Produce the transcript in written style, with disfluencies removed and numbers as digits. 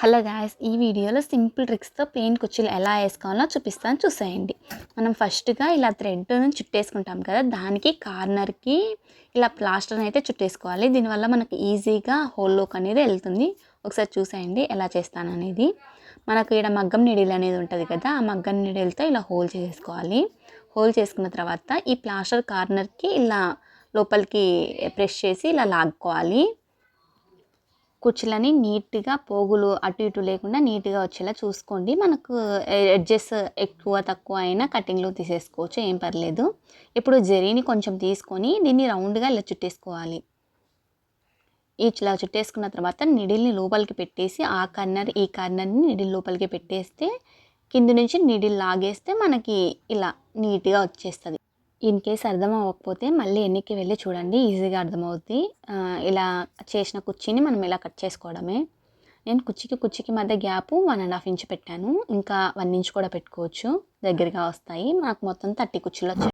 Hello guys, ఈ వీడియోలో simple ట్రిక్స్తో plain కుర్చీలు ఎలా వేసుకోవాలో చూపిస్తాను, చూసేయండి. మనం ఫస్ట్గా ఇలా థ్రెడ్ను చుట్టేసుకుంటాం కదా, దానికి కార్నర్కి ఇలా ప్లాస్టర్ని అయితే చుట్టేసుకోవాలి. దీనివల్ల మనకి ఈజీగా హోల్లోకి అనేది వెళ్తుంది. ఒకసారి చూసేయండి ఎలా చేస్తాను అనేది. మనకు ఇక్కడ మగ్గం నీడిల్ అనేది ఉంటుంది కదా, ఆ మగ్గం నీడిల్తో ఇలా హోల్ చేసుకోవాలి. హోల్ చేసుకున్న తర్వాత ఈ ప్లాస్టర్ కార్నర్కి ఇలా లోపలికి ప్రెస్ చేసి ఇలా లాక్కోవాలి. కుర్చీలని నీట్గా పోగులు అటు ఇటు లేకుండా నీట్గా వచ్చేలా చూసుకోండి. మనకు ఎడ్జెస్ ఎక్కువ తక్కువ అయినా కటింగ్లో తీసేసుకోవచ్చు, ఏం పర్లేదు. ఇప్పుడు జరీని కొంచెం తీసుకొని దీన్ని రౌండ్గా ఇలా చుట్టేసుకోవాలి. ఇలా చుట్టేసుకున్న తర్వాత నిడిల్ని లోపలికి పెట్టేసి ఆ కార్నర్ ఈ కార్నర్ని నిడిల్ లోపలికి పెట్టేస్తే కింద నుంచి నిడిల్ లాగేస్తే మనకి ఇలా నీట్గా వచ్చేస్తుంది. ఇన్ కేస్ అర్థం అవ్వకపోతే మళ్ళీ ఎన్నికి వెళ్ళి చూడండి, ఈజీగా అర్థమవుద్ది. ఇలా చేసిన కుర్చీని మనం ఇలా కట్ చేసుకోవడమే. నేను కుర్చీకి మధ్య గ్యాప్ 1.5 ఇంచ్ పెట్టాను. ఇంకా 1 ఇంచ్ కూడా పెట్టుకోవచ్చు, దగ్గరగా వస్తాయి. నాకు మొత్తం 30 కుర్చీలు వచ్చాయి.